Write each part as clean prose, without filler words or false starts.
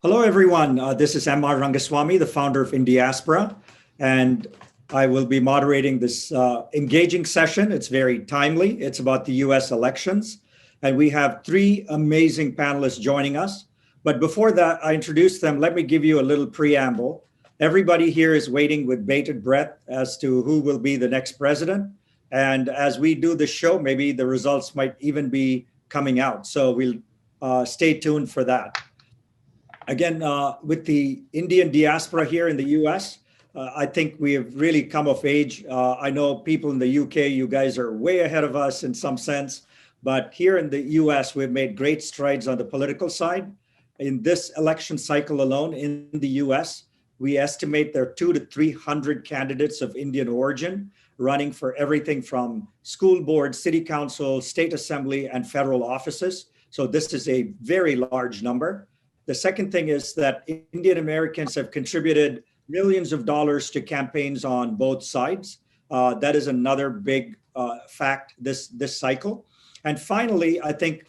Hello, everyone. This is M.R. Rangaswami, the founder of Indiaspora, and I will be moderating this engaging session. It's very timely. It's about the US elections, and we have three amazing panelists joining us. But before that, I introduce them. Let me give you a little preamble. Everybody here is waiting with bated breath as to who will be the next president. And as we do the show, maybe the results might even be coming out. So we'll stay tuned for that. Again, with the Indian diaspora here in the US, I think we have really come of age. I know people in the UK, you guys are way ahead of us in some sense, but here in the US, we've made great strides on the political side. In this election cycle alone in the US, we estimate there are 200 to 300 candidates of Indian origin running for everything from school board, city council, state assembly, and federal offices. So this is a very large number. The second thing is that Indian Americans have contributed millions of dollars to campaigns on both sides. That is another big fact this cycle. And finally, I think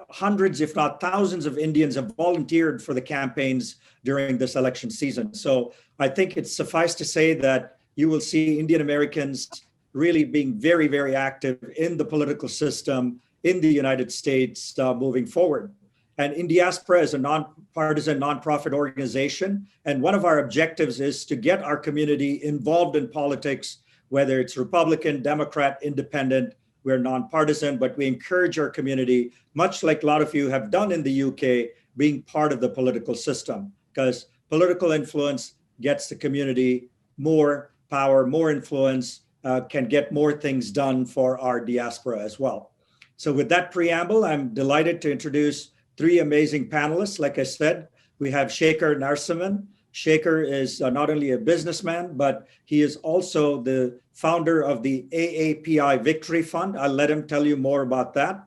hundreds, if not thousands of Indians have volunteered for the campaigns during this election season. So I think it's suffice to say that you will see Indian Americans really being very, very active in the political system in the United States moving forward. And Indiaspora is a nonpartisan, nonprofit organization. And one of our objectives is to get our community involved in politics, whether it's Republican, Democrat, Independent. We're nonpartisan, but we encourage our community, much like a lot of you have done in the UK, being part of the political system, because political influence gets the community more power, more influence, can get more things done for our diaspora as well. So with that preamble, I'm delighted to introduce three amazing panelists. Like I said, we have Shekar Narasimhan. Shekar is not only a businessman, but he is also the founder of the AAPI Victory Fund. I'll let him tell you more about that.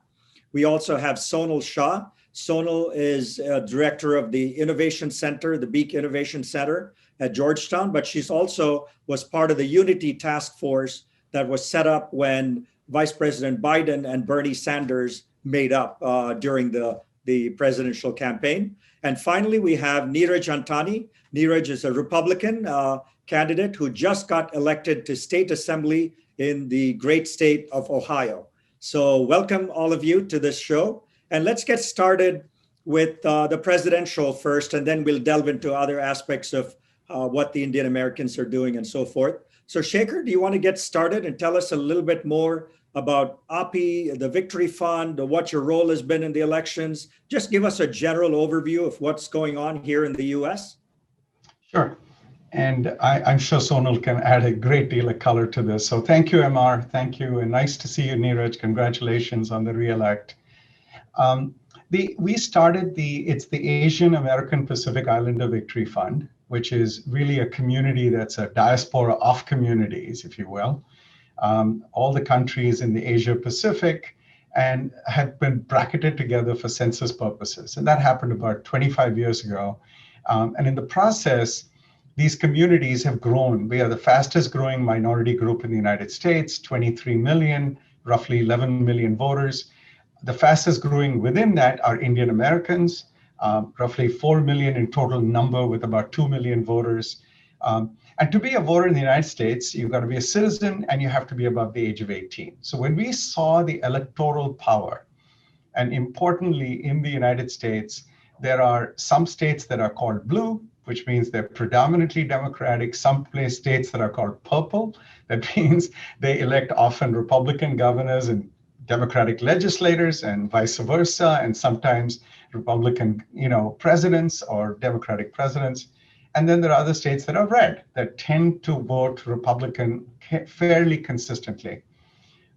We also have Sonal Shah. Sonal is director of the Innovation Center, the Beeck Innovation Center at Georgetown, but she's also was part of the Unity Task Force that was set up when Vice President Biden and Bernie Sanders made up during the presidential campaign. And finally, we have Niraj Antani. Niraj is a Republican candidate who just got elected to state assembly in the great state of Ohio. So welcome all of you to this show. And let's get started with the presidential first, and then we'll delve into other aspects of what the Indian Americans are doing and so forth. So Shekar, do you want to get started and tell us a little bit more about AAPI, the Victory Fund, what your role has been in the elections? Just give us a general overview of what's going on here in the US. Sure. And I'm sure Sonal can add a great deal of color to this. So thank you, MR. Thank you. And nice to see you, Niraj. Congratulations on the re-elect. We started it's the Asian American Pacific Islander Victory Fund, which is really a community that's a diaspora of communities, if you will. All the countries in the Asia Pacific and have been bracketed together for census purposes. And that happened about 25 years ago. And in the process, these communities have grown. We are the fastest growing minority group in the United States, 23 million, roughly 11 million voters. The fastest growing within that are Indian Americans, roughly 4 million in total number with about 2 million voters. And to be a voter in the United States, you've got to be a citizen and you have to be above the age of 18. So when we saw the electoral power, and importantly in the United States, there are some states that are called blue, which means they're predominantly Democratic, some states that are called purple. That means they elect often Republican governors and Democratic legislators and vice versa, and sometimes Republican, presidents or Democratic presidents. And then there are other states that are red that tend to vote Republican fairly consistently.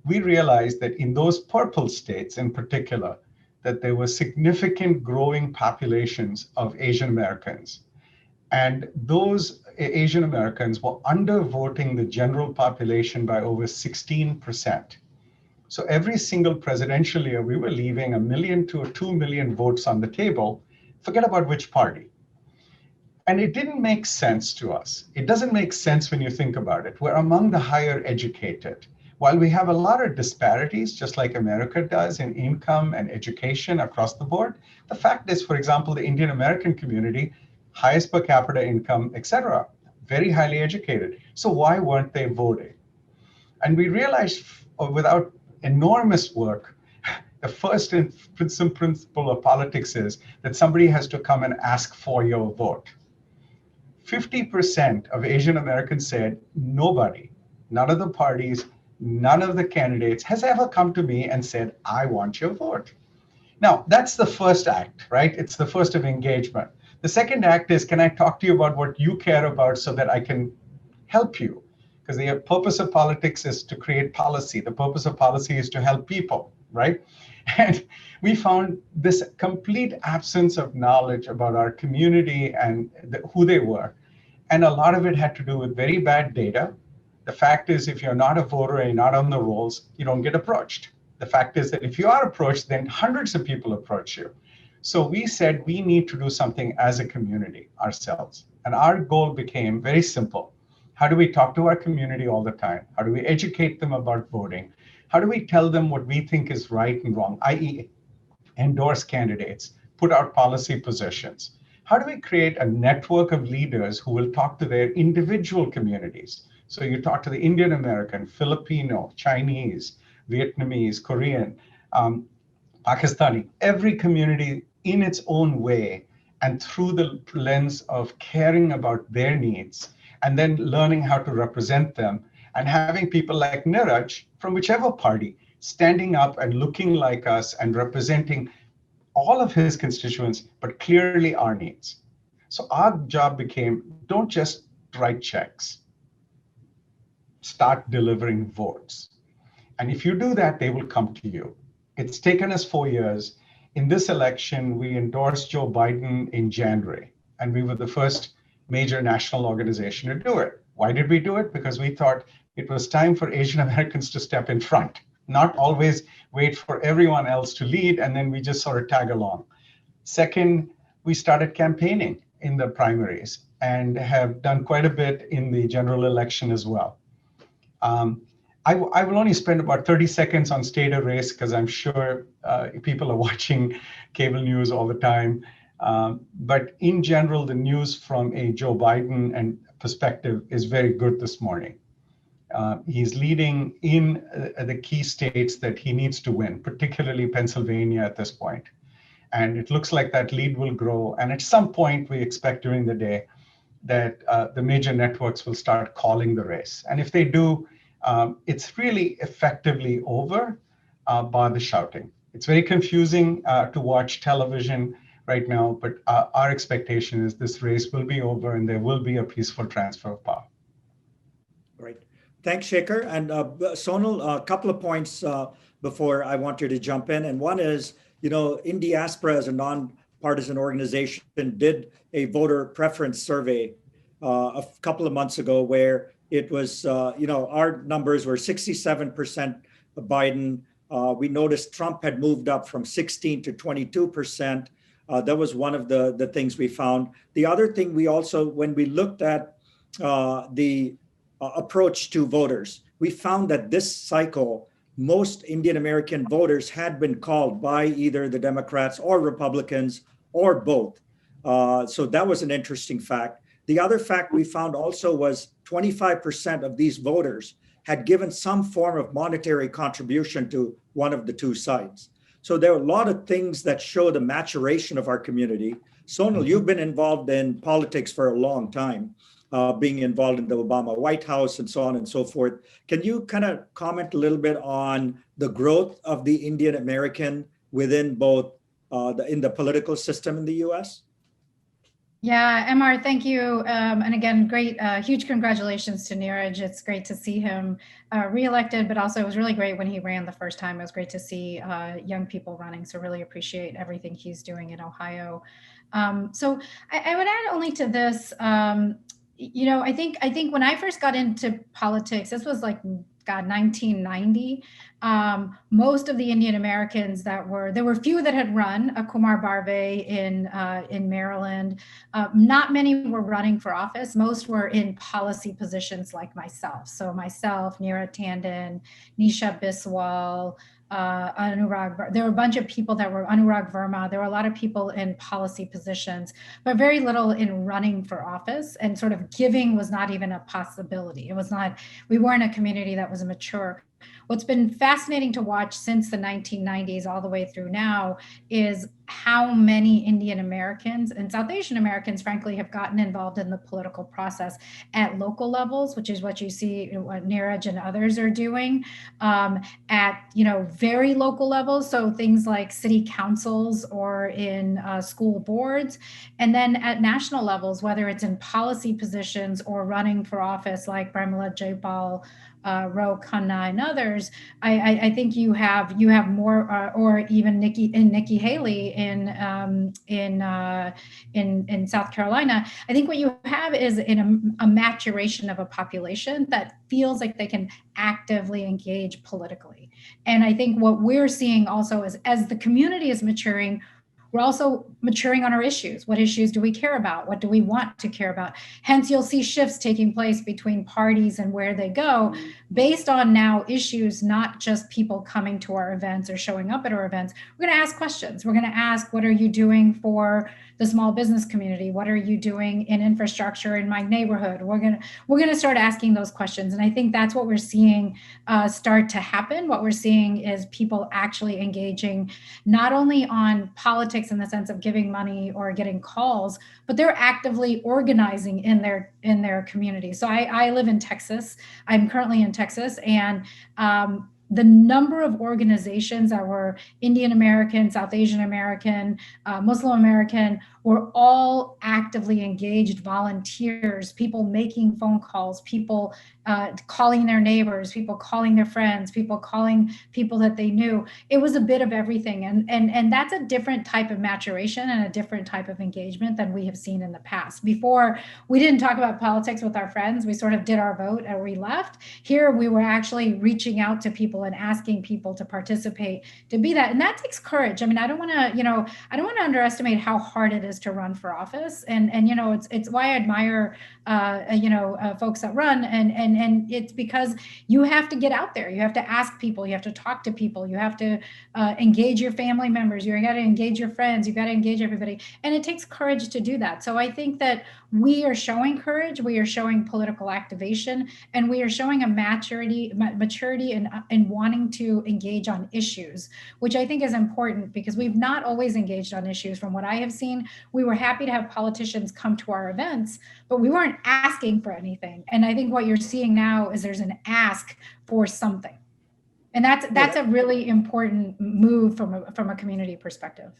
We realized that in those purple states in particular, that there were significant growing populations of Asian Americans. And those Asian Americans were undervoting the general population by over 16%. So every single presidential year, we were leaving 1 million to 2 million votes on the table. Forget about which party. And it didn't make sense to us. It doesn't make sense when you think about it. We're among the higher educated. While we have a lot of disparities, just like America does in income and education across the board, the fact is, for example, the Indian American community, highest per capita income, etc., very highly educated. So why weren't they voting? And we realized without enormous work, the first principle of politics is that somebody has to come and ask for your vote. 50% of Asian Americans said nobody, none of the parties, none of the candidates has ever come to me and said, I want your vote. Now, that's the first act, right? It's the first of engagement. The second act is, can I talk to you about what you care about so that I can help you? Because the purpose of politics is to create policy. The purpose of policy is to help people, right? And we found this complete absence of knowledge about our community and who they were. And a lot of it had to do with very bad data. The fact is, if you're not a voter and you're not on the rolls, you don't get approached. The fact is that if you are approached, then hundreds of people approach you. So we said we need to do something as a community ourselves. And our goal became very simple. How do we talk to our community all the time? How do we educate them about voting? How do we tell them what we think is right and wrong, i.e. endorse candidates, put out policy positions? How do we create a network of leaders who will talk to their individual communities? So you talk to the Indian American, Filipino, Chinese, Vietnamese, Korean, Pakistani, every community in its own way, and through the lens of caring about their needs, and then learning how to represent them, and having people like Niraj from whichever party standing up and looking like us and representing all of his constituents, but clearly our needs. So our job became, don't just write checks, start delivering votes. And if you do that, they will come to you. It's taken us 4 years. In this election, we endorsed Joe Biden in January, and we were the first major national organization to do it. Why did we do it? Because we thought it was time for Asian Americans to step in front, not always wait for everyone else to lead, and then we just sort of tag along. Second, we started campaigning in the primaries and have done quite a bit in the general election as well. I will only spend about 30 seconds on state of race because I'm sure people are watching cable news all the time. But in general, the news from a Joe Biden and perspective is very good this morning. He's leading in the key states that he needs to win, particularly Pennsylvania at this point. And it looks like that lead will grow. And at some point, we expect during the day that the major networks will start calling the race. And if they do, it's really effectively over by the shouting. It's very confusing to watch television right now, but our expectation is this race will be over and there will be a peaceful transfer of power. Great. Thanks, Shekar. And Sonal, a couple of points before I want you to jump in. And one is, Indiaspora as a nonpartisan organization did a voter preference survey a couple of months ago where it was, our numbers were 67% Biden. We noticed Trump had moved up from 16 to 22%. That was one of the things we found. The other thing we also, when we looked at the approach to voters, we found that this cycle, most Indian American voters had been called by either the Democrats or Republicans or both. So that was an interesting fact. The other fact we found also was 25% of these voters had given some form of monetary contribution to one of the two sides. So there are a lot of things that show the maturation of our community. Sonal, you've been involved in politics for a long time, being involved in the Obama White House and so on and so forth. Can you kind of comment a little bit on the growth of the Indian American within both in the political system in the US? Yeah, MR, thank you. And again, great, huge congratulations to Niraj. It's great to see him reelected, but also it was really great when he ran the first time. It was great to see young people running. So really appreciate everything he's doing in Ohio. So I would add only to this, I think when I first got into politics, this was like 1990. Most of the Indian Americans there were a few that had run, Kumar Barve in Maryland. Not many were running for office. Most were in policy positions like myself. So myself, Neera Tandon, Nisha Biswal, Anurag, there were a bunch of people that were Anurag Verma. There were a lot of people in policy positions, but very little in running for office, and sort of giving was not even a possibility. It was not, we weren't a community that was mature. What's been fascinating to watch since the 1990s all the way through now is how many Indian Americans and South Asian Americans, frankly, have gotten involved in the political process at local levels, which is what you see what Niraj and others are doing, at very local levels. So things like city councils or in school boards, and then at national levels, whether it's in policy positions or running for office like Pramila Jayapal, Ro Khanna and others. I think you have more, or even Nikki Haley in South Carolina. I think what you have is a maturation of a population that feels like they can actively engage politically. And I think what we're seeing also is, as the community is maturing, we're also maturing on our issues. What issues do we care about? What do we want to care about? Hence, you'll see shifts taking place between parties and where they go based on now issues, not just people coming to our events or showing up at our events. We're going to ask questions. We're going to ask, what are you doing for the small business community? What are you doing in infrastructure in my neighborhood? We're going to start asking those questions. And I think that's what we're seeing start to happen. What we're seeing is people actually engaging not only on politics in the sense of giving money or getting calls, but they're actively organizing in their community. So I live in Texas. I'm currently in Texas, and the number of organizations that were Indian American, South Asian American, Muslim American, were all actively engaged volunteers, people making phone calls, people calling their neighbors, people calling their friends, people calling people that they knew. It was a bit of everything. And that's a different type of maturation and a different type of engagement than we have seen in the past. Before, we didn't talk about politics with our friends. We sort of did our vote and we left. Here, we were actually reaching out to people and asking people to participate, to be that. And that takes courage. I mean, I don't want to underestimate how hard it is to run for office. And it's why I admire, folks that run. And it's because you have to get out there. You have to ask people. You have to talk to people. You have to engage your family members. You got to engage your friends. You got to engage everybody. And it takes courage to do that. So I think that we are showing courage. We are showing political activation, and we are showing a maturity in wanting to engage on issues, which I think is important because we've not always engaged on issues. From what I have seen, we were happy to have politicians come to our events, but we weren't asking for anything. And I think what you're seeing now is there's an ask for something. And that's a really important move from a community perspective.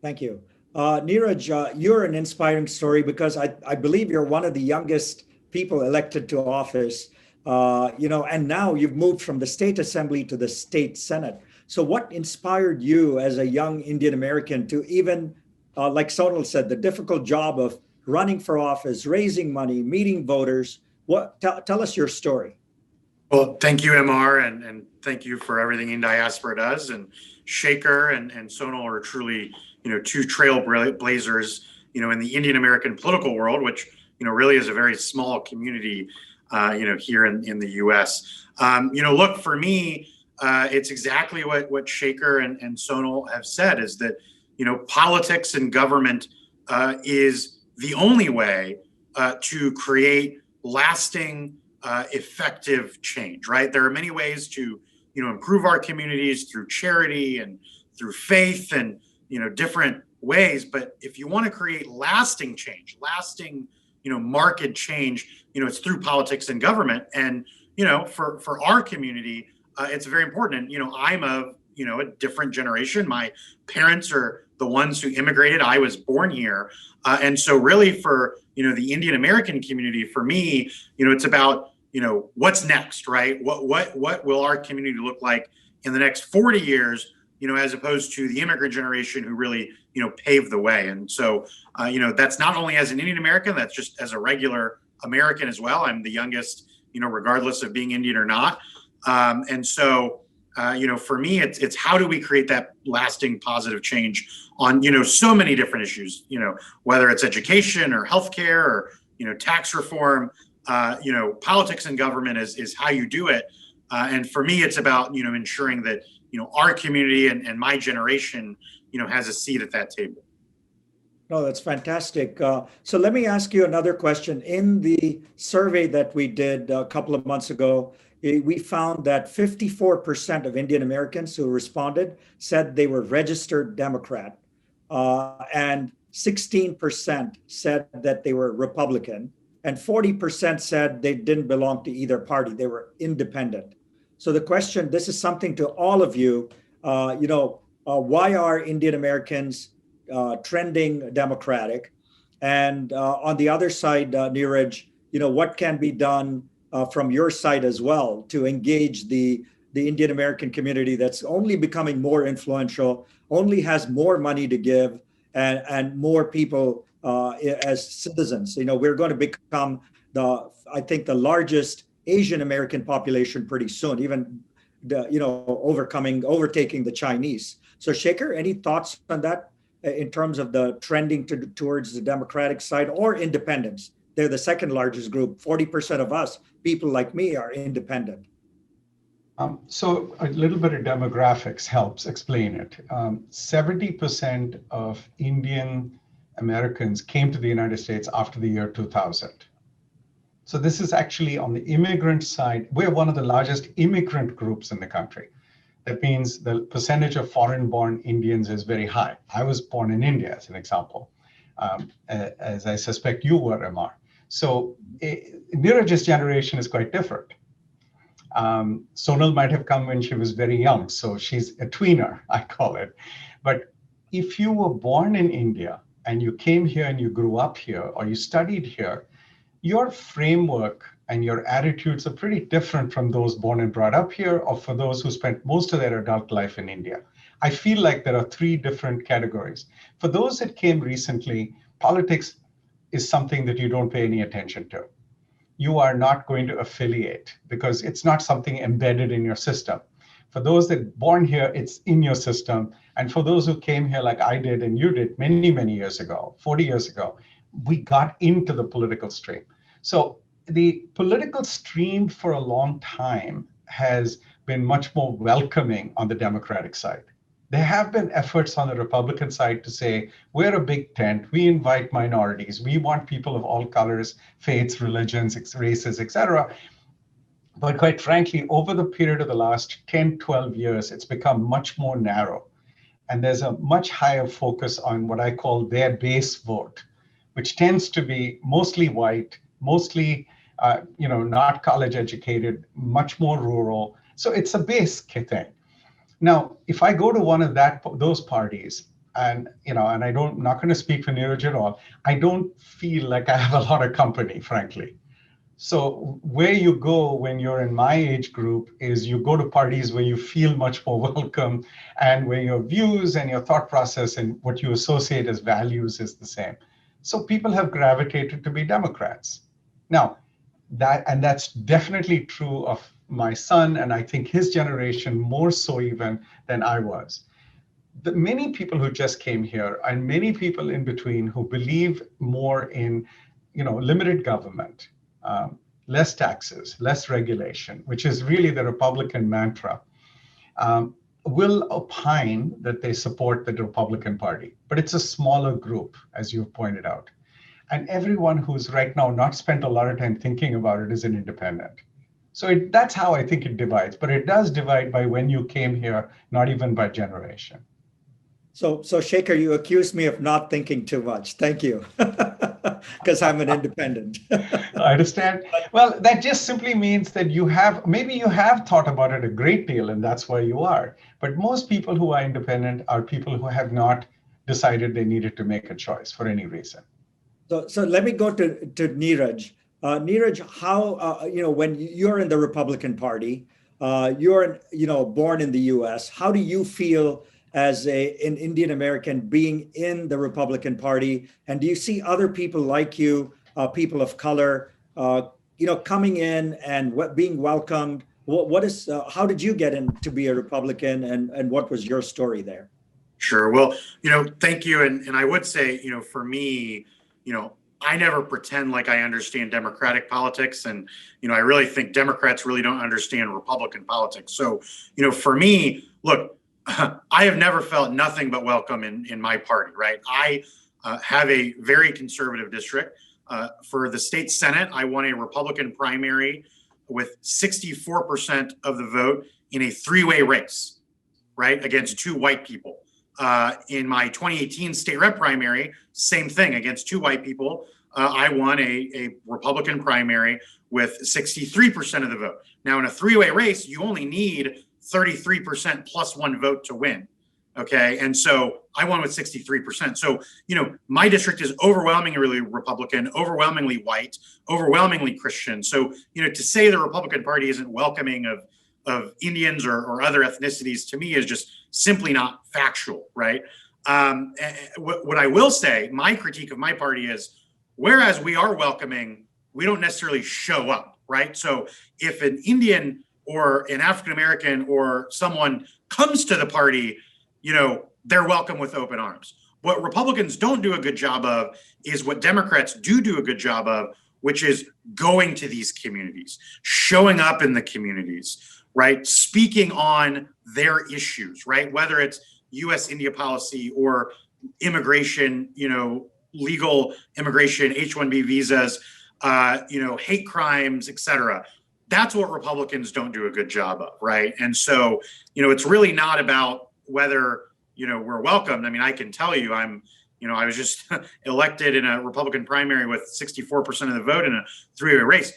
Thank you. Niraj, you're an inspiring story because I believe you're one of the youngest people elected to office, and now you've moved from the state assembly to the state senate. So what inspired you as a young Indian American to even, like Sonal said, the difficult job of running for office, raising money, meeting voters? Tell us your story. Well, thank you, MR, and thank you for everything Indiaspora does. And Shekar and Sonal are truly, two trailblazers, in the Indian American political world, which, really is a very small community, here in the U.S. Look, for me, it's exactly what Shekar and Sonal have said, is that, politics and government is the only way to create lasting, effective change, right? There are many ways to, improve our communities through charity and through faith and, different ways. But if you want to create lasting change, lasting, market change, it's through politics and government. And, for our community, it's very important. And, I'm of, a different generation. My parents are the ones who immigrated. I was born here. And so really for, the Indian American community, for me, it's about, what's next, right? What will our community look like in the next 40 years, as opposed to the immigrant generation who really, paved the way. And so, that's not only as an Indian American, that's just as a regular American as well. I'm the youngest, regardless of being Indian or not. And so, for me, it's how do we create that lasting positive change on, so many different issues, whether it's education or healthcare or, tax reform, politics and government is how you do it. And for me, it's about, ensuring that, our community and my generation, has a seat at that table. No, that's fantastic. So let me ask you another question. In the survey that we did a couple of months ago, we found that 54% of Indian Americans who responded said they were registered Democrat, and 16% said that they were Republican, and 40% said they didn't belong to either party. They were independent. So the question, this is something to all of you, why are Indian Americans trending Democratic? And on the other side, Niraj, what can be done from your side as well to engage the Indian American community that's only becoming more influential, only has more money to give, and more people as citizens. We're going to become I think the largest Asian American population pretty soon, even overtaking the Chinese. So Shekar, any thoughts on that in terms of the trending towards the Democratic side or independents? They're the second largest group. 40% of us, people like me, are independent. So a little bit of demographics helps explain it. 70% of Indian Americans came to the United States after the year 2000. So this is actually on the immigrant side. We're one of the largest immigrant groups in the country. That means the percentage of foreign-born Indians is very high. I was born in India, as an example, as I suspect you were, Amar. So Niraj's generation is quite different. Sonal might have come when she was very young, so she's a tweener, I call it. But if you were born in India and you came here and you grew up here or you studied here, your framework and your attitudes are pretty different from those born and brought up here or for those who spent most of their adult life in India. I feel like there are three different categories. For those that came recently, politics is something that you don't pay any attention to. You are not going to affiliate because it's not something embedded in your system. For those that are born here, it's in your system. And for those who came here like I did and you did many, many years ago, 40 years ago, we got into the political stream. So the political stream for a long time has been much more welcoming on the Democratic side. There have been efforts on the Republican side to say, we're a big tent, we invite minorities, we want people of all colors, faiths, religions, races, etc. But quite frankly, over the period of the last 10, 12 years, it's become much more narrow. And there's a much higher focus on what I call their base vote, which tends to be mostly white, mostly not college educated, much more rural. So it's a base thing. Now, if I go to one of those parties, and I'm not going to speak for Niraj at all, I don't feel like I have a lot of company, frankly. So where you go when you're in my age group is you go to parties where you feel much more welcome and where your views and your thought process and what you associate as values is the same. So people have gravitated to be Democrats. Now, that's definitely true of my son, and I think his generation more so even than I was. The many people who just came here and many people in between who believe more in, limited government, less taxes, less regulation, which is really the Republican mantra, will opine that they support the Republican Party. But it's a smaller group, as you've pointed out. And everyone who's right now not spent a lot of time thinking about it is an independent. So that's how I think it divides. But it does divide by when you came here, not even by generation. So Shekar, you accused me of not thinking too much. Thank you, because I'm an independent. I understand. Well, that just simply means that maybe you have thought about it a great deal, and that's why you are. But most people who are independent are people who have not decided they needed to make a choice for any reason. So let me go to Niraj. Niraj, how when you're in the Republican Party, you're born in the U.S. How do you feel as an Indian American being in the Republican Party? And do you see other people like you, people of color, coming in and being welcomed, what is, how did you get in to be a Republican, and what was your story there? Sure. Well, thank you. And I would say, for me, I never pretend like I understand Democratic politics. And, I really think Democrats really don't understand Republican politics. So, for me, look, I have never felt nothing but welcome in my party, right? I have a very conservative district. For the state Senate, I won a Republican primary with 64% of the vote in a three-way race, right, against two white people. In my 2018 state rep primary, same thing, against two white people. I won a Republican primary with 63% of the vote. Now, in a three-way race, you only need 33% plus one vote to win. Okay. And so I won with 63%. So, my district is overwhelmingly Republican, overwhelmingly white, overwhelmingly Christian. So, to say the Republican Party isn't welcoming of Indians or other ethnicities, to me, is just simply not factual, right? What I will say, my critique of my party is, whereas we are welcoming, we don't necessarily show up, right? So if an Indian or an African-American or someone comes to the party, they're welcome with open arms. What Republicans don't do a good job of is what Democrats do a good job of, which is going to these communities, showing up in the communities, right? Speaking on their issues, right? Whether it's U.S.-India policy or immigration, legal immigration, H-1B visas, hate crimes, et cetera. That's what Republicans don't do a good job of, right? And so, it's really not about whether, we're welcomed. I mean, I can tell you, I was just elected in a Republican primary with 64% of the vote in a three-way race.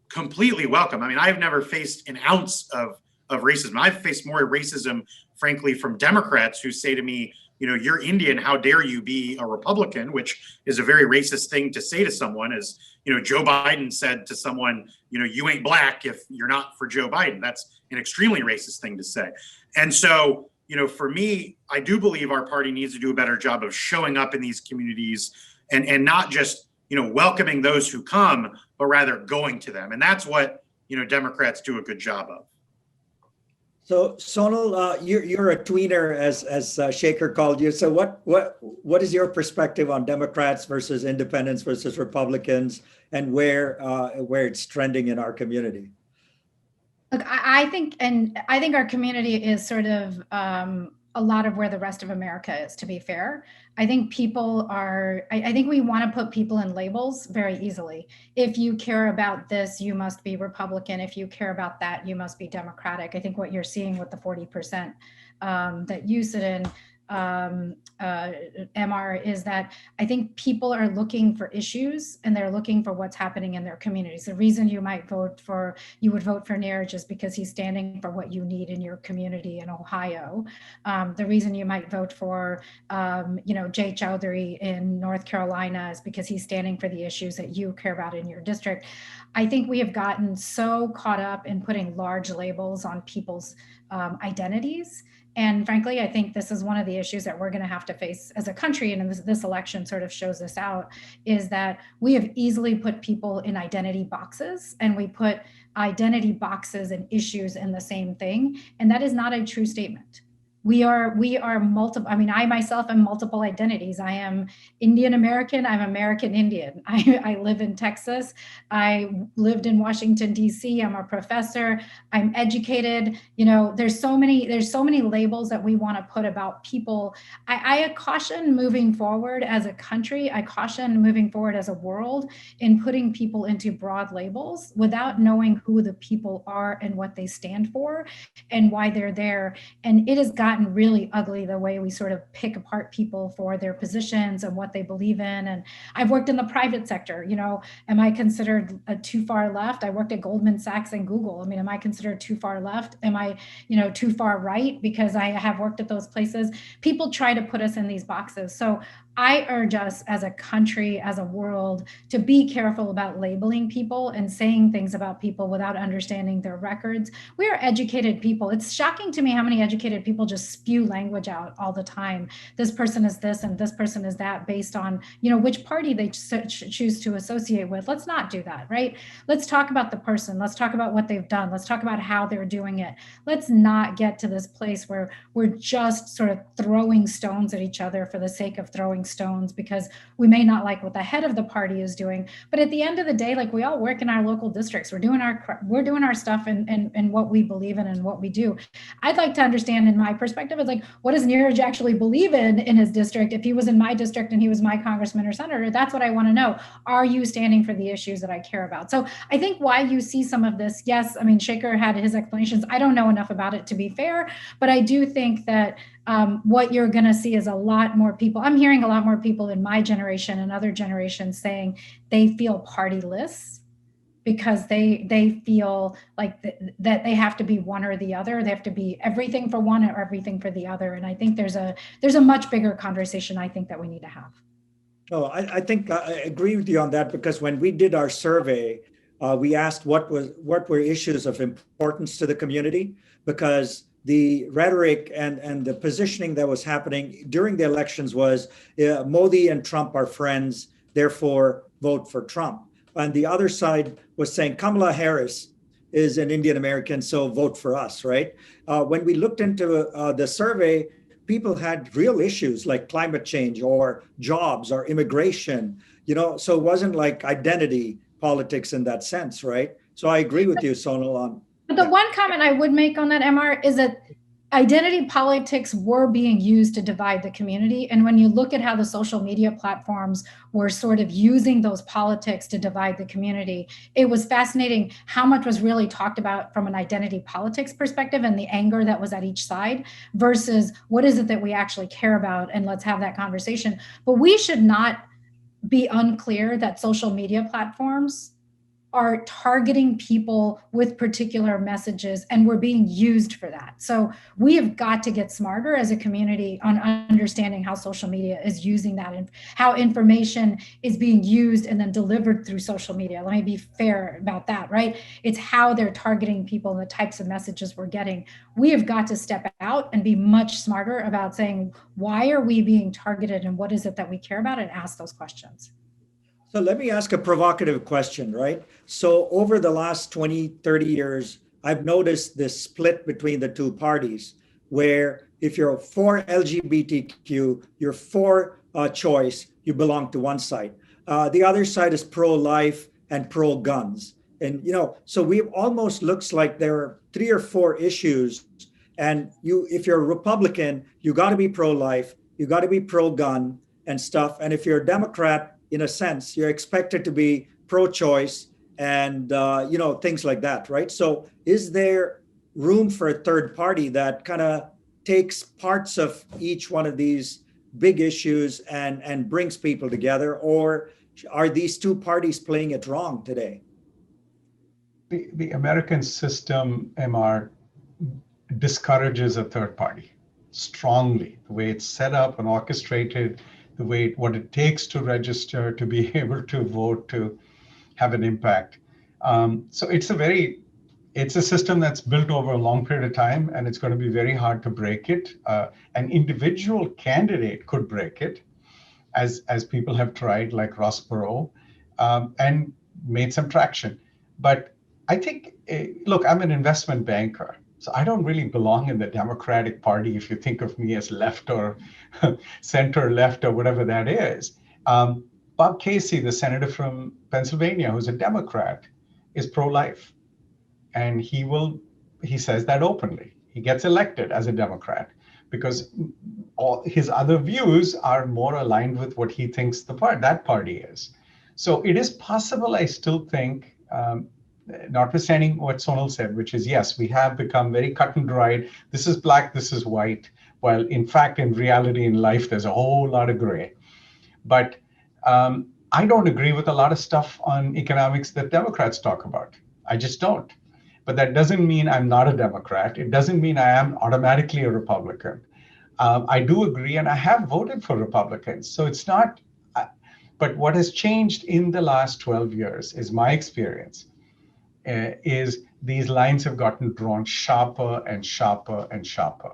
Completely welcome. I mean, I've never faced an ounce of racism. I've faced more racism, frankly, from Democrats who say to me, you're Indian, how dare you be a Republican, which is a very racist thing to say to someone. As Joe Biden said to someone, you ain't black if you're not for Joe Biden. That's an extremely racist thing to say. And so, for me, I do believe our party needs to do a better job of showing up in these communities and not just, welcoming those who come, but rather going to them. And that's what, Democrats do a good job of. So Sonal, you're a tweener, as Shekar called you. So what is your perspective on Democrats versus independents versus Republicans, and where it's trending in our community? Look, I think our community is sort of a lot of where the rest of America is, to be fair. I think I think we want to put people in labels very easily. If you care about this, you must be Republican. If you care about that, you must be Democratic. I think what you're seeing with the 40% that you sit in, MR, is that I think people are looking for issues and they're looking for what's happening in their communities. The reason you would vote for Niraj is because he's standing for what you need in your community in Ohio. The reason you might vote for, Jay Chowdhury in North Carolina is because he's standing for the issues that you care about in your district. I think we have gotten so caught up in putting large labels on people's identities. And frankly, I think this is one of the issues that we're going to have to face as a country, and this election sort of shows this out, is that we have easily put people in identity boxes, and we put identity boxes and issues in the same thing, and that is not a true statement. We are multiple. I mean, I myself am multiple identities. I am Indian American. I'm American Indian. I live in Texas. I lived in Washington, D.C. I'm a professor. I'm educated. There's so many labels that we want to put about people. I caution moving forward as a country. I caution moving forward as a world in putting people into broad labels without knowing who the people are and what they stand for and why they're there. And it has gotten really ugly the way we sort of pick apart people for their positions and what they believe in. And I've worked in the private sector. Am I considered too far left? I worked at Goldman Sachs and Google. I mean, am I considered too far left? Am I, too far right? Because I have worked at those places. People try to put us in these boxes. So I urge us as a country, as a world, to be careful about labeling people and saying things about people without understanding their records. We are educated people. It's shocking to me how many educated people just spew language out all the time. This person is this and this person is that based on, which party they choose to associate with. Let's not do that, right? Let's talk about the person. Let's talk about what they've done. Let's talk about how they're doing it. Let's not get to this place where we're just sort of throwing stones at each other for the sake of throwing stones because we may not like what the head of the party is doing. But at the end of the day, like, we all work in our local districts. We're doing our stuff and what we believe in and what we do. I'd like to understand, in my perspective, is like, what does Niraj actually believe in his district? If he was in my district and he was my congressman or senator, that's what I want to know. Are you standing for the issues that I care about? So I think why you see some of this, yes, I mean, Shekar had his explanations. I don't know enough about it to be fair, but I do think that what you're going to see is a lot more people. I'm hearing a lot more people in my generation and other generations saying they feel partyless because they feel like that they have to be one or the other. They have to be everything for one or everything for the other. And I think there's a much bigger conversation I think that we need to have. Oh, I think I agree with you on that, because when we did our survey, we asked what were issues of importance to the community, because the rhetoric and the positioning that was happening during the elections was Modi and Trump are friends, therefore vote for Trump. And the other side was saying Kamala Harris is an Indian American, so vote for us, right? When we looked into the survey, people had real issues like climate change or jobs or immigration, so it wasn't like identity politics in that sense, right? So I agree with you, Sonal, on. But the one comment I would make on that, MR, is that identity politics were being used to divide the community. And when you look at how the social media platforms were sort of using those politics to divide the community, it was fascinating how much was really talked about from an identity politics perspective and the anger that was at each side versus what is it that we actually care about, and let's have that conversation. But we should not be unclear that social media platforms are targeting people with particular messages, and we're being used for that. So we have got to get smarter as a community on understanding how social media is using that and how information is being used and then delivered through social media. Let me be fair about that, right? It's how they're targeting people and the types of messages we're getting. We have got to step out and be much smarter about saying, why are we being targeted and what is it that we care about, and ask those questions. So let me ask a provocative question, right? So over the last 20, 30 years, I've noticed this split between the two parties, where if you're for LGBTQ, you're for choice, you belong to one side. The other side is pro-life and pro-guns. And, so we almost looks like there are 3 or 4 issues. And if you're a Republican, you got to be pro-life, you got to be pro-gun and stuff. And if you're a Democrat, in a sense, you're expected to be pro-choice and, things like that, right? So is there room for a third party that kind of takes parts of each one of these big issues and brings people together? Or are these two parties playing it wrong today? The American system, MR, discourages a third party strongly. The way it's set up and orchestrated, what it takes to register, to be able to vote, to have an impact. So it's a system that's built over a long period of time, and it's going to be very hard to break it. An individual candidate could break it, as people have tried, like Ross Perot, and made some traction. But I think, look, I'm an investment banker. So I don't really belong in the Democratic Party, if you think of me as left or center left or whatever that is. Bob Casey, the senator from Pennsylvania, who's a Democrat, is pro-life. And he says that openly. He gets elected as a Democrat because all his other views are more aligned with what he thinks that party is. So it is possible, I still think, notwithstanding what Sonal said, which is, yes, we have become very cut and dried. This is black, this is white. Well, in fact, in reality, in life, there's a whole lot of gray. But I don't agree with a lot of stuff on economics that Democrats talk about. I just don't. But that doesn't mean I'm not a Democrat. It doesn't mean I am automatically a Republican. I do agree, and I have voted for Republicans. So it's not, but what has changed in the last 12 years is my experience, is these lines have gotten drawn sharper and sharper and sharper.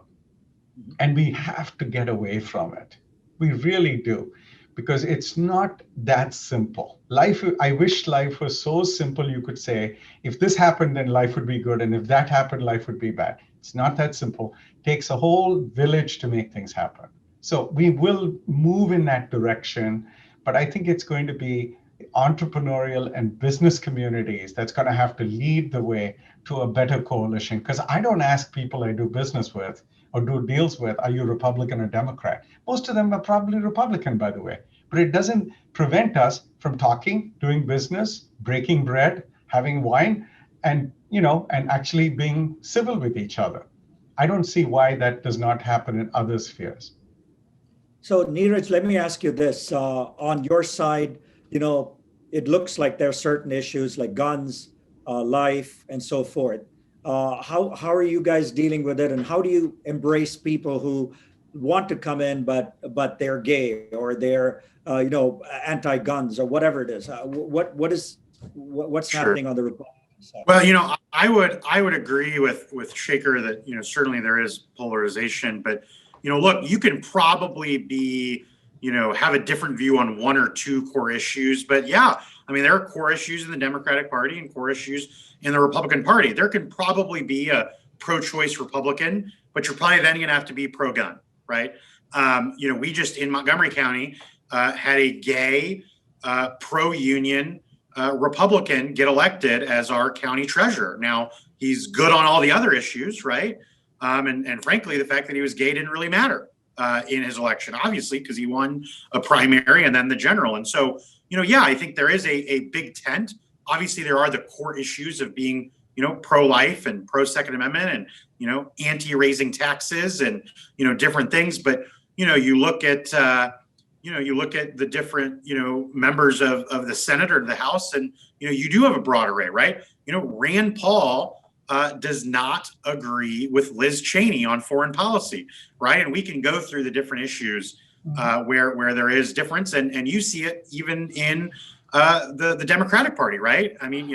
And we have to get away from it. We really do, because it's not that simple. Life, I wish life was so simple you could say, if this happened, then life would be good. And if that happened, life would be bad. It's not that simple. It takes a whole village to make things happen. So we will move in that direction, but I think it's going to be entrepreneurial and business communities that's going to have to lead the way to a better coalition. Because I don't ask people I do business with or do deals with, are you Republican or Democrat? Most of them are probably Republican, by the way. But it doesn't prevent us from talking, doing business, breaking bread, having wine, and and actually being civil with each other. I don't see why that does not happen in other spheres. So Niraj, let me ask you this. On your side, it looks like there are certain issues like guns, life, and so forth. How are you guys dealing with it, and how do you embrace people who want to come in but they're gay or they're anti-guns or whatever it is? What's Sure. happening on the Republican side? Well, I would agree with Shekar that certainly there is polarization, but look, you can probably be have a different view on one or two core issues, but yeah, I mean there are core issues in the Democratic Party and core issues in the Republican Party. There can probably be a pro-choice Republican, but you're probably then going to have to be pro-gun, right? We just in Montgomery County had a gay pro-union Republican get elected as our county treasurer. Now he's good on all the other issues, right? And frankly, the fact that he was gay didn't really matter in his election, obviously, because he won a primary and then the general. And so, yeah, I think there is a big tent. Obviously, there are the core issues of being, pro-life and pro-Second Amendment and, anti-raising taxes and, different things. But, you look at the different, members of the Senate or the House, and, you do have a broad array, right? Rand Paul does not agree with Liz Cheney on foreign policy, right? And we can go through the different issues where there is difference, and you see it even in the Democratic Party, right? I mean,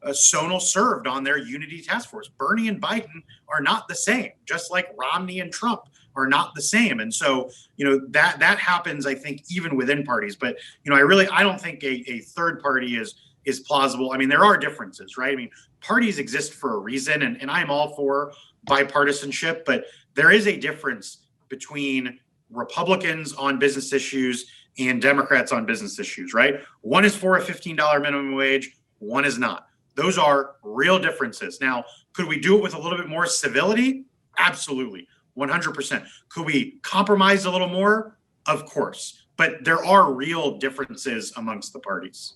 Sonal served on their unity task force. Bernie and Biden are not the same, just like Romney and Trump are not the same. And so, that happens, I think, even within parties. But, I don't think a third party is plausible. I mean, there are differences, right? I mean, parties exist for a reason, and I'm all for bipartisanship, but there is a difference between Republicans on business issues and Democrats on business issues, right? One is for a $15 minimum wage, one is not. Those are real differences. Now, could we do it with a little bit more civility? Absolutely, 100%. Could we compromise a little more? Of course. But there are real differences amongst the parties.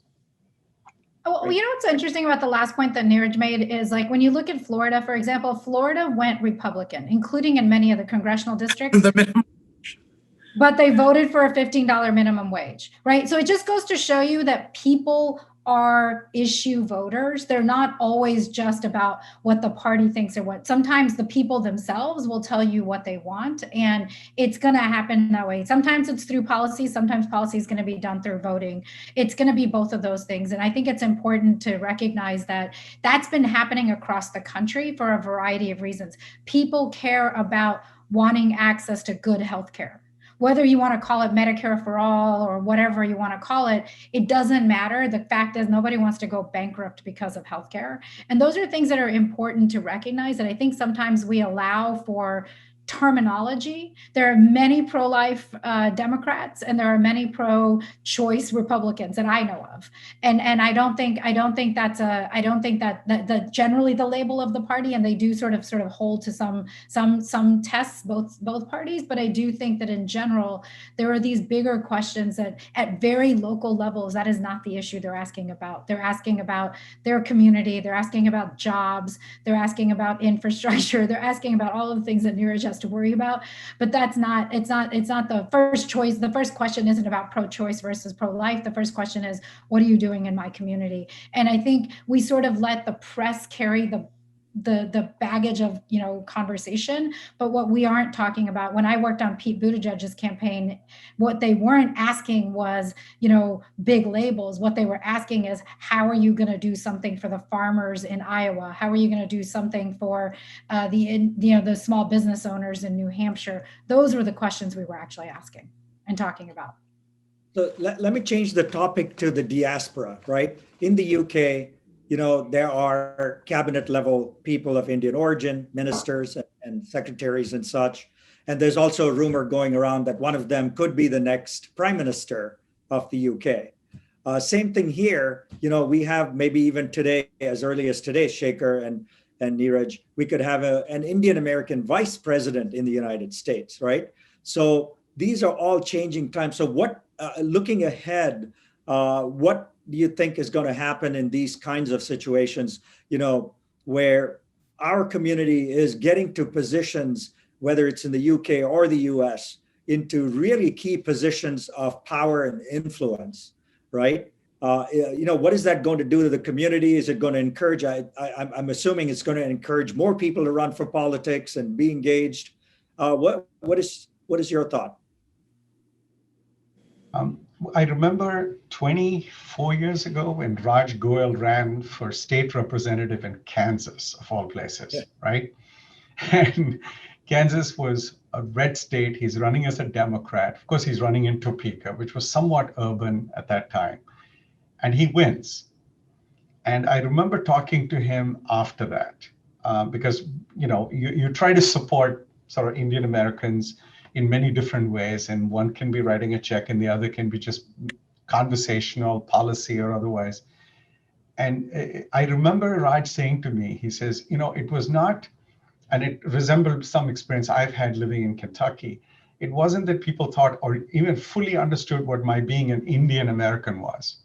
Well, what's interesting about the last point that Niraj made is like when you look at Florida, for example, Florida went Republican, including in many of the congressional districts. But they voted for a $15 minimum wage, right? So it just goes to show you that people are issue voters. They're not always just about what the party thinks or what. Sometimes the people themselves will tell you what they want, and it's going to happen that way. Sometimes it's through policy. Sometimes policy is going to be done through voting. It's going to be both of those things. And I think it's important to recognize that that's been happening across the country for a variety of reasons. People care about wanting access to good healthcare. Whether you want to call it Medicare for all or whatever you want to call it, it doesn't matter. The fact is nobody wants to go bankrupt because of healthcare. And those are things that are important to recognize. And I think sometimes we allow for terminology. There are many pro-life Democrats and there are many pro-choice Republicans that I know of. And I don't think that generally the label of the party, and they do sort of hold to some tests, both parties. But I do think that in general, there are these bigger questions that at very local levels, that is not the issue they're asking about. They're asking about their community. They're asking about jobs. They're asking about infrastructure. They're asking about all of the things that Niraj has to worry about, but it's not the first choice. The first question isn't about pro-choice versus pro-life. The first question is, what are you doing in my community? And I think we sort of let the press carry the baggage of, conversation. But what we aren't talking about, when I worked on Pete Buttigieg's campaign, what they weren't asking was, big labels. What they were asking is, how are you going to do something for the farmers in Iowa? How are you going to do something for the small business owners in New Hampshire? Those were the questions we were actually asking and talking about. So let me change the topic to the diaspora, right? In the UK, there are cabinet level people of Indian origin, ministers and secretaries and such. And there's also a rumor going around that one of them could be the next prime minister of the UK. Same thing here. We have maybe even today, as early as today, Shekar and Niraj, we could have an Indian American vice president in the United States, right? So these are all changing times. So looking ahead, what do you think is going to happen in these kinds of situations, where our community is getting to positions, whether it's in the UK or the US, into really key positions of power and influence, right? What is that going to do to the community? Is it going to encourage, I'm assuming it's going to encourage more people to run for politics and be engaged. What is your thought? I remember 24 years ago when Raj Goel ran for state representative in Kansas, of all places, right? And Kansas was a red state. He's running as a Democrat. Of course, he's running in Topeka, which was somewhat urban at that time. And he wins. And I remember talking to him after that, because, you try to support sort of Indian Americans in many different ways. And one can be writing a check and the other can be just conversational, policy or otherwise. And I remember Raj saying to me, he says, it was not, and it resembled some experience I've had living in Kentucky. It wasn't that people thought or even fully understood what my being an Indian American was.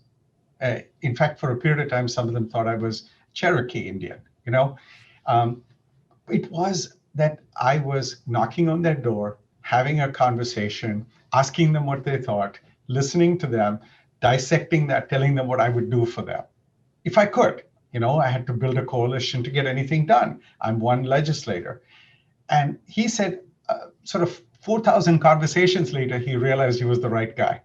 In fact, for a period of time, some of them thought I was Cherokee Indian, It was that I was knocking on their door, having a conversation, asking them what they thought, listening to them, dissecting that, telling them what I would do for them. If I could, I had to build a coalition to get anything done. I'm one legislator. And he said, sort of 4,000 conversations later, he realized he was the right guy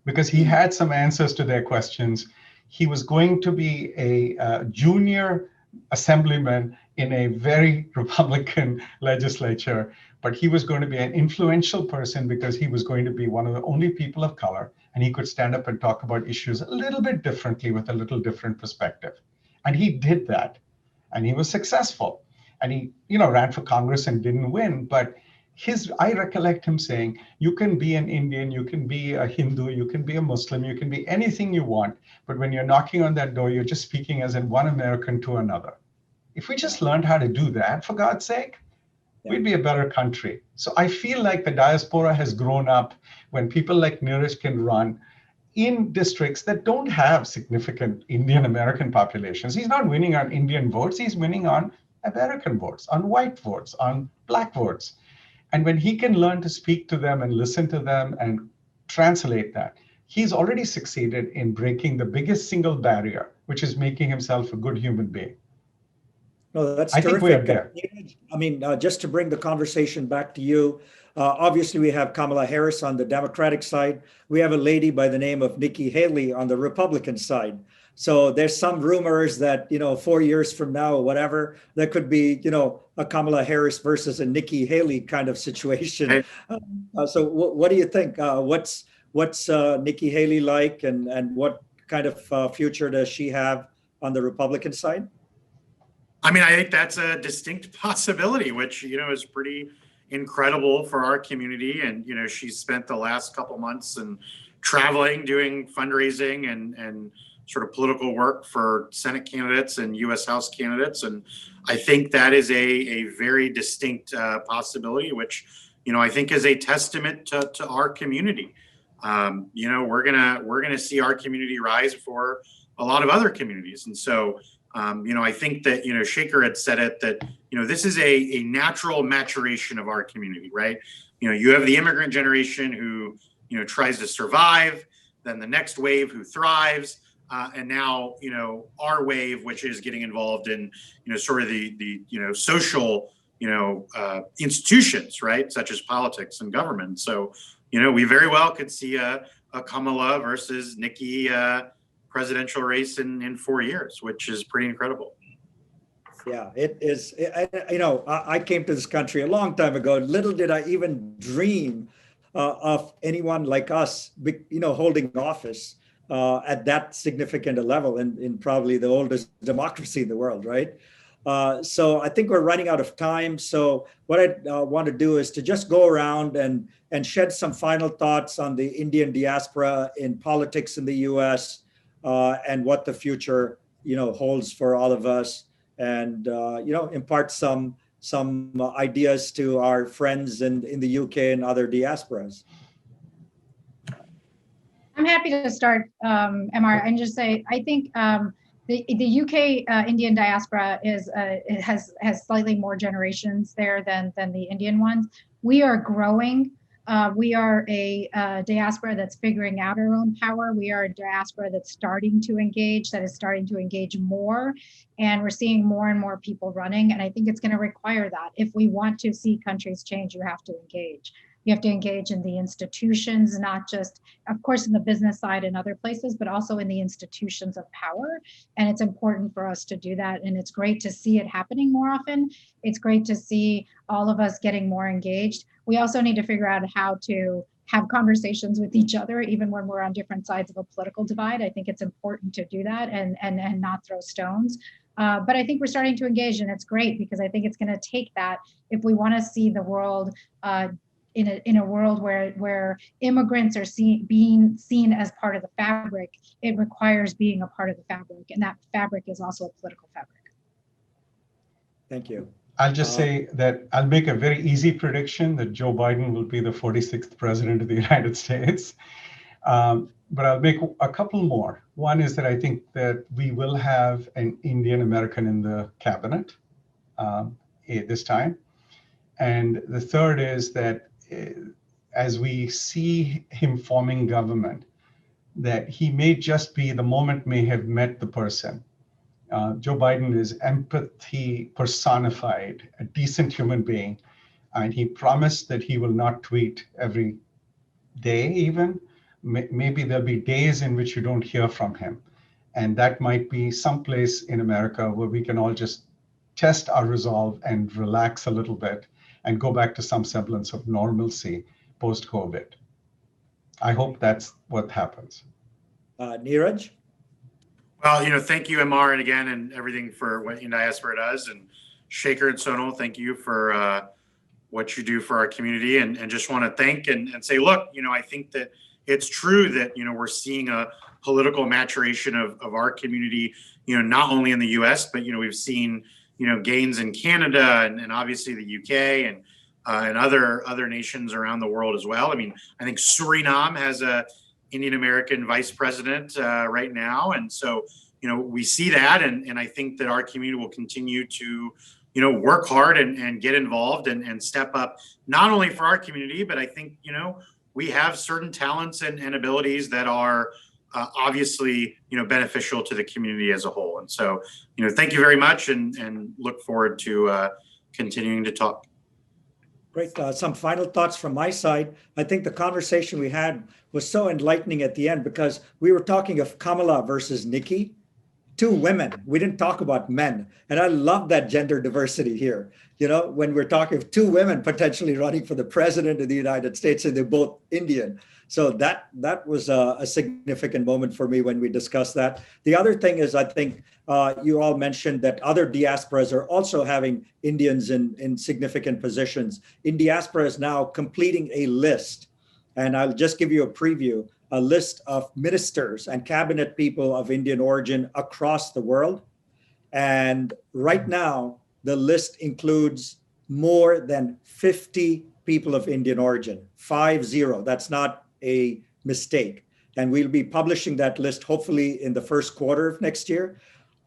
because he had some answers to their questions. He was going to be a junior assemblyman in a very Republican legislature, but he was going to be an influential person because he was going to be one of the only people of color, and he could stand up and talk about issues a little bit differently with a little different perspective. And he did that, and he was successful. And he, ran for Congress and didn't win, but I recollect him saying, you can be an Indian, you can be a Hindu, you can be a Muslim, you can be anything you want, but when you're knocking on that door, you're just speaking as in one American to another. If we just learned how to do that, for God's sake, we'd be a better country. So I feel like the diaspora has grown up when people like Niraj can run in districts that don't have significant Indian American populations. He's not winning on Indian votes, he's winning on American votes, on white votes, on black votes. And when he can learn to speak to them and listen to them and translate that, he's already succeeded in breaking the biggest single barrier, which is making himself a good human being. No, that's I terrific. think we're there. I mean, just to bring the conversation back to you, obviously we have Kamala Harris on the Democratic side. We have a lady by the name of Nikki Haley on the Republican side. So there's some rumors that, 4 years from now or whatever, there could be, a Kamala Harris versus a Nikki Haley kind of situation. So what do you think? What's Nikki Haley like, and what kind of future does she have on the Republican side? I mean, I think that's a distinct possibility, which, is pretty incredible for our community. And, she's spent the last couple months and traveling, doing fundraising and sort of political work for Senate candidates and U.S. House candidates. And I think that is a very distinct possibility, which, I think is a testament to our community. We're gonna see our community rise for a lot of other communities. And so, I think that, Shekar had said it, that, this is a natural maturation of our community, right? You have the immigrant generation who, tries to survive, then the next wave who thrives. and now, our wave, which is getting involved in, sort of the social, institutions, right, such as politics and government. So, we very well could see a Kamala versus Nikki presidential race in 4 years, which is pretty incredible. Yeah, it is. I came to this country a long time ago. Little did I even dream of anyone like us, holding office at that significant a level in probably the oldest democracy in the world, right? So I think we're running out of time. So what I want to do is to just go around and shed some final thoughts on the Indian diaspora in politics in the U.S. And what the future, holds for all of us, and impart some ideas to our friends in the UK and other diasporas. I'm happy to start, MR, and just say I think the UK Indian diaspora has slightly more generations there than the Indian ones. We are growing. We are a diaspora that's figuring out our own power. We are a diaspora that's starting to engage, that is starting to engage more. And we're seeing more and more people running. And I think it's going to require that. If we want to see countries change, you have to engage. You have to engage in the institutions, not just, of course, in the business side and other places, but also in the institutions of power. And it's important for us to do that. And it's great to see it happening more often. It's great to see all of us getting more engaged. We also need to figure out how to have conversations with each other, even when we're on different sides of a political divide. I think it's important to do that and not throw stones. But I think we're starting to engage, and it's great because I think it's going to take that if we want to see the world in a world where immigrants are being seen as part of the fabric. It requires being a part of the fabric, and that fabric is also a political fabric. Thank you. I'll just say that I'll make a very easy prediction that Joe Biden will be the 46th president of the United States. But I'll make a couple more. One is that I think that we will have an Indian American in the cabinet this time. And the third is that as we see him forming government, that he may just be, the moment may have met the person. Joe Biden is empathy personified, a decent human being, and he promised that he will not tweet every day even. Maybe there'll be days in which you don't hear from him. And that might be someplace in America where we can all just test our resolve and relax a little bit and go back to some semblance of normalcy post-COVID. I hope that's what happens. Niraj? Well, thank you, MR, and again, and everything for what Indiaspora does. And Shekar and Sonal, thank you for what you do for our community. And just want to thank and say, look, I think that it's true that, we're seeing a political maturation of our community, not only in the US, but, we've seen, gains in Canada and obviously the UK and other nations around the world as well. I mean, I think Suriname has a Indian American vice president right now. And so, we see that. And I think that our community will continue to, work hard and get involved and step up, not only for our community, but I think, we have certain talents and abilities that are obviously, beneficial to the community as a whole. And so, thank you very much and look forward to continuing to talk. Great. Some final thoughts from my side. I think the conversation we had was so enlightening at the end because we were talking of Kamala versus Nikki, two women. We didn't talk about men. And I love that gender diversity here. When we're talking of two women potentially running for the president of the United States and they're both Indian. So that was a significant moment for me when we discussed that. The other thing is, I think you all mentioned that other diasporas are also having Indians in significant positions. Indiaspora is now completing a list, and I'll just give you a preview, a list of ministers and cabinet people of Indian origin across the world. And right now, the list includes more than 50 people of Indian origin, 50. That's not a mistake. And we'll be publishing that list hopefully in the first quarter of next year,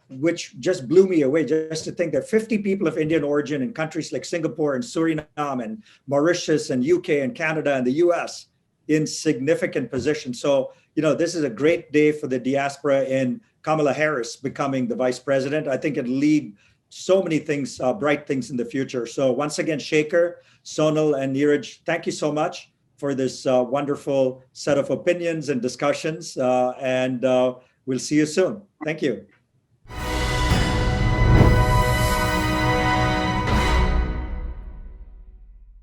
which just blew me away just to think that 50 people of Indian origin in countries like Singapore and Suriname and Mauritius and UK and Canada and the US in significant positions. So, this is a great day for the diaspora in Kamala Harris becoming the vice president. I think it'll lead so many things, bright things in the future. So once again, Shekar, Sonal, and Niraj, thank you so much for this wonderful set of opinions and discussions. And we'll see you soon. Thank you.